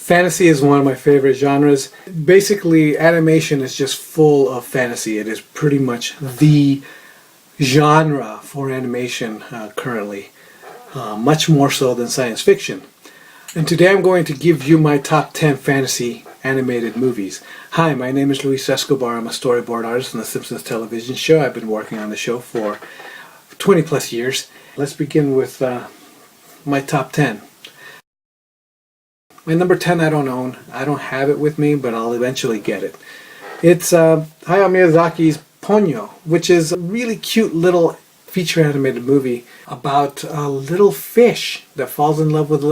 Fantasy is one of my favorite genres. Basically, animation is just full of fantasy. It is pretty much the genre for animation currently, much more so than science fiction. And today I'm going to give you my top 10 fantasy animated movies. Hi, my name is Luis Escobar. I'm a storyboard artist on the Simpsons television show. I've been working on the show for 20 plus years. Let's begin with my top 10. My number 10 I don't own. I don't have it with me, but I'll eventually get it. It's Hayao Miyazaki's Ponyo, which is a really cute little feature animated movie about a little fish that falls in love with a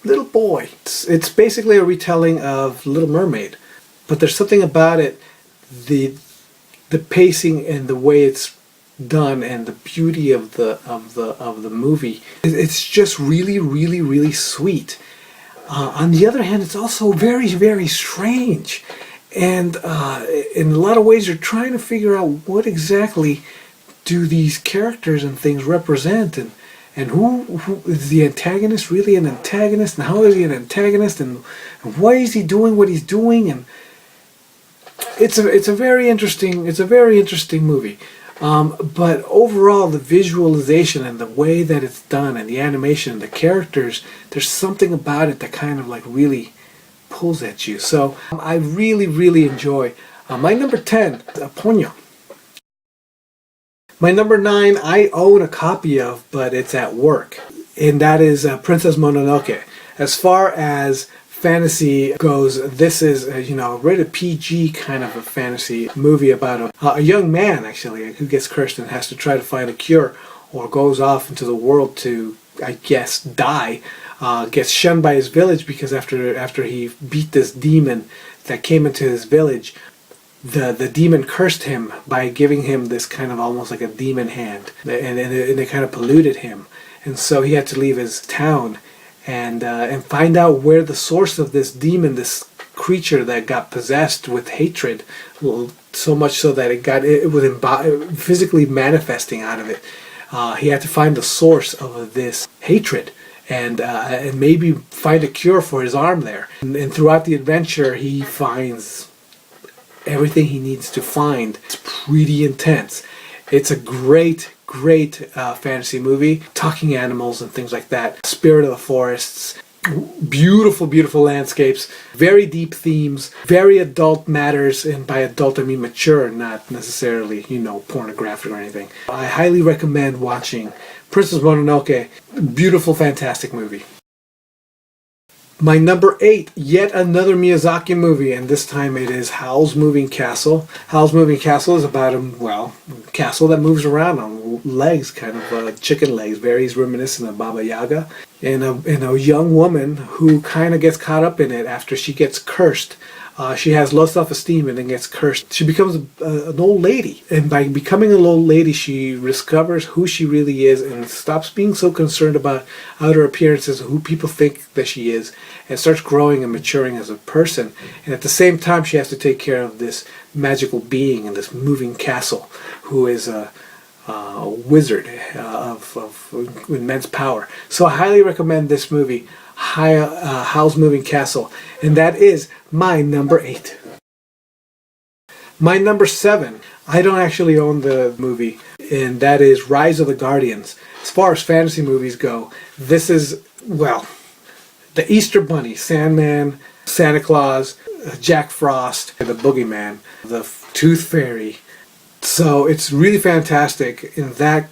little boy. It's basically a retelling of Little Mermaid, but there's something about it, the pacing and the way it's done and the beauty of the movie. It's just really sweet. On the other hand, it's also very strange, and in a lot of ways you're trying to figure out what exactly do these characters and things represent, and who is the antagonist really an antagonist, and how is he an antagonist, and why is he doing what he's doing. And it's a very interesting movie. But overall, the visualization and the way that it's done and the animation and the characters, there's something about it that kind of like really pulls at you. So I really enjoy. My number 10, Ponyo. My number 9, I own a copy of, but it's at work. And that is Princess Mononoke. As far as fantasy goes, this is a rated PG kind of a fantasy movie about a young man actually who gets cursed and has to try to find a cure, or goes off into the world to, I guess, die. Gets shunned by his village because after he beat this demon that came into his village, the demon cursed him by giving him this kind of almost like a demon hand, and it kind of polluted him, and so he had to leave his town and find out where the source of this demon, this creature that got possessed with hatred, so much so that it was physically manifesting out of it. He had to find the source of this hatred and maybe find a cure for his arm there. And throughout the adventure, he finds everything he needs to find. It's pretty intense. It's a great fantasy movie. Talking animals and things like that. Spirit of the forests. Beautiful landscapes. Very deep themes. Very adult matters. And by adult, I mean mature, not necessarily, pornographic or anything. I highly recommend watching Princess Mononoke. Beautiful, fantastic movie. My number 8, yet another Miyazaki movie, and this time it is Howls Moving Castle. Howls Moving Castle is about a castle that moves around on legs, kind of chicken legs, very reminiscent of Baba Yaga, and a young woman who kind of gets caught up in it after she gets cursed. She has low self-esteem and then gets cursed. She becomes an old lady, and by becoming an old lady, she discovers who she really is and stops being so concerned about outer appearances, who people think that she is, and starts growing and maturing as a person. And at the same time, she has to take care of this magical being in this moving castle, who is a wizard of immense power. So I highly recommend this movie, Howl's Moving Castle, and that is my number 8. My number 7, I don't actually own the movie, and that is Rise of the Guardians. As far as fantasy movies go, this is, the Easter Bunny, Sandman, Santa Claus, Jack Frost, the Boogeyman, the Tooth Fairy. So it's really fantastic in that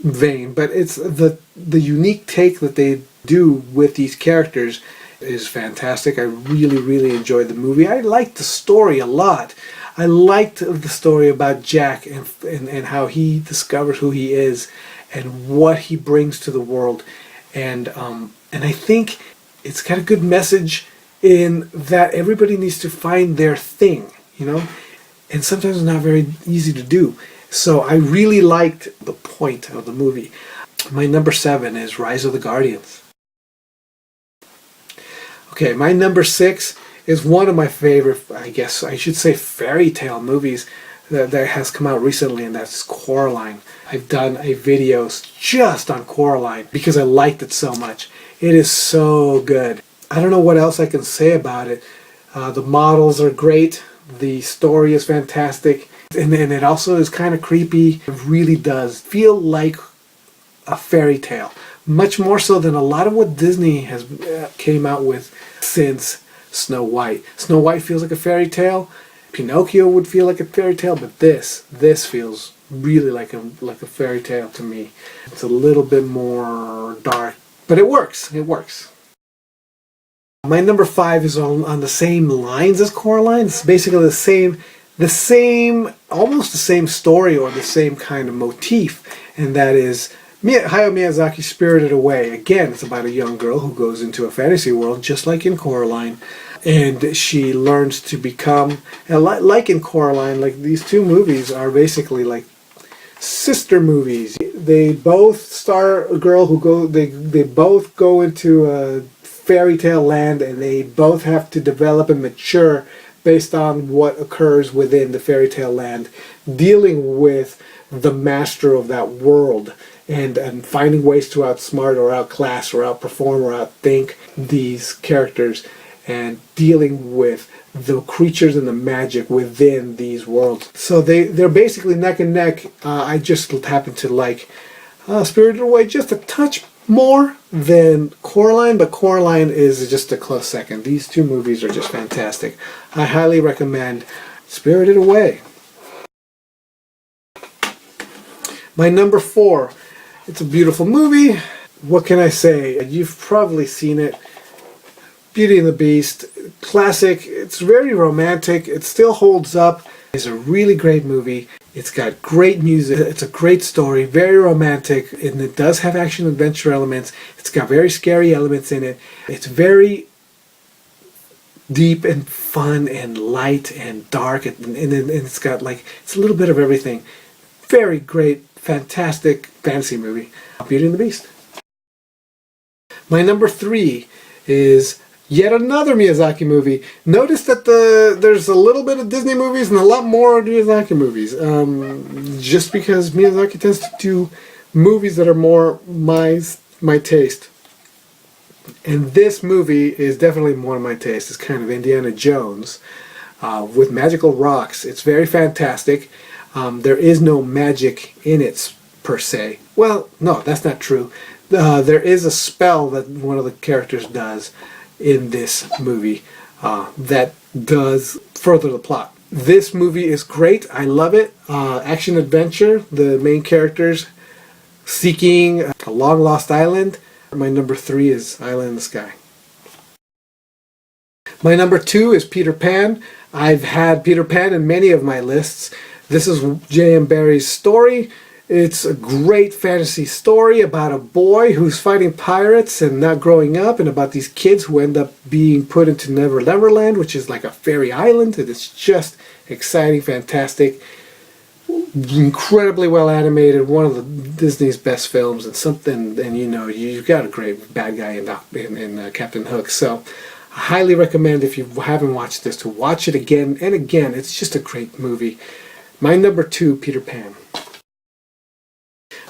vein, but it's the unique take that they do with these characters is fantastic. I really enjoyed the movie. I liked the story a lot. I liked the story about Jack and how he discovers who he is and what he brings to the world, and I think it's got a good message in that everybody needs to find their thing, and sometimes it's not very easy to do. So I really liked the point of the movie. My number 7 is Rise of the Guardians. Okay, my number 6 is one of my favorite, I guess I should say, fairy tale movies that has come out recently, and that's Coraline. I've done a video just on Coraline because I liked it so much. It is so good. I don't know what else I can say about it. The models are great. The story is fantastic. And then it also is kind of creepy. It really does feel like a fairy tale. Much more so than a lot of what Disney has came out with since Snow White. Snow White feels like a fairy tale. Pinocchio would feel like a fairy tale, but this feels really like a fairy tale to me. It's a little bit more dark, but it works. It works. My number 5 is on the same lines as Coraline. It's basically the same, almost the same story or the same kind of motif, and that is Hayao Miyazaki's Spirited Away. Again, it's about a young girl who goes into a fantasy world, just like in Coraline, and she learns to become, and like in Coraline, like these two movies are basically like sister movies. They both star a girl they both go into a fairy tale land, and they both have to develop and mature based on what occurs within the fairy tale land, dealing with the master of that world and finding ways to outsmart or outclass or outperform or outthink these characters, and dealing with the creatures and the magic within these worlds. So they're basically neck and neck. I just happen to like Spirited Away just a touch more than Coraline, but Coraline is just a close second. These two movies are just fantastic. I highly recommend Spirited Away. My number 4. It's a beautiful movie. What can I say? You've probably seen it. Beauty and the Beast. Classic. It's very romantic. It still holds up. It's a really great movie. It's got great music. It's a great story. Very romantic. And it does have action-adventure elements. It's got very scary elements in it. It's very deep and fun and light and dark. And it's got it's a little bit of everything. Very great, fantastic fantasy movie. Beauty and the Beast. My number 3 is yet another Miyazaki movie. Notice that there's a little bit of Disney movies and a lot more Miyazaki movies. Just because Miyazaki tends to do movies that are more my taste. And this movie is definitely one of my tastes. It's kind of Indiana Jones with magical rocks. It's very fantastic. There is no magic in it per se. Well, no, that's not true. There is a spell that one of the characters does in this movie that does further the plot. This movie is great. I love it. Action adventure. The main characters seeking a long lost island. My number 3 is Island in the Sky. My number 2 is Peter Pan. I've had Peter Pan in many of my lists. This is J.M. Barrie's story. It's a great fantasy story about a boy who's fighting pirates and not growing up, and about these kids who end up being put into Neverland, which is like a fairy island, and it's just exciting, fantastic, incredibly well animated, one of the Disney's best films, and you've got a great bad guy in Captain Hook. So I highly recommend, if you haven't watched this, to watch it again and again. It's just a great movie. My number 2, Peter Pan.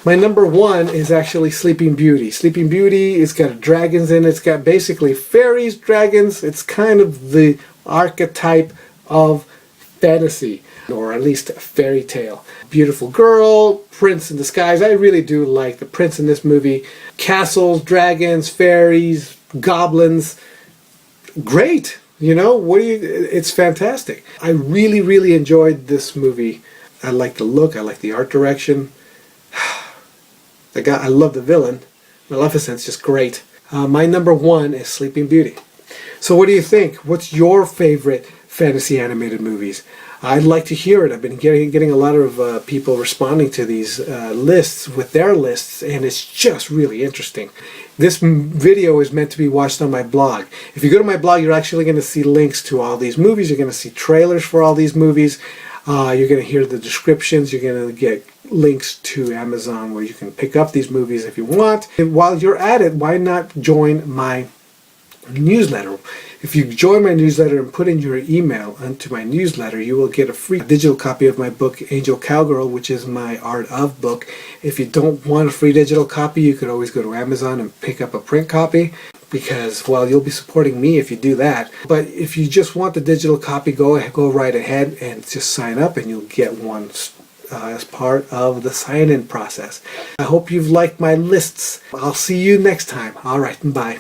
My number 1 is actually Sleeping Beauty. Sleeping Beauty, it's got dragons in it. It's got basically fairies, dragons. It's kind of the archetype of fantasy, or at least a fairy tale. Beautiful girl, prince in disguise. I really do like the prince in this movie. Castles, dragons, fairies, goblins. Great. It's fantastic. I really, really enjoyed this movie. I like the look. I like the art direction. I love the villain. Maleficent's just great. My number 1 is Sleeping Beauty. So what do you think? What's your favorite fantasy animated movies? I'd like to hear it. I've been getting a lot of people responding to these lists with their lists, and it's just really interesting. This video is meant to be watched on my blog. If you go to my blog, you're actually going to see links to all these movies. You're going to see trailers for all these movies. You're going to hear the descriptions. You're going to get links to Amazon where you can pick up these movies if you want. And while you're at it, why not join my newsletter? If you join my newsletter and put in your email into my newsletter, you will get a free digital copy of my book, Angel Cowgirl, which is my art of book. If you don't want a free digital copy, you could always go to Amazon and pick up a print copy. because, well, you'll be supporting me if you do that. But if you just want the digital copy, go right ahead and just sign up, and you'll get one as part of the sign-in process. I hope you've liked my lists. I'll see you next time. All right, bye.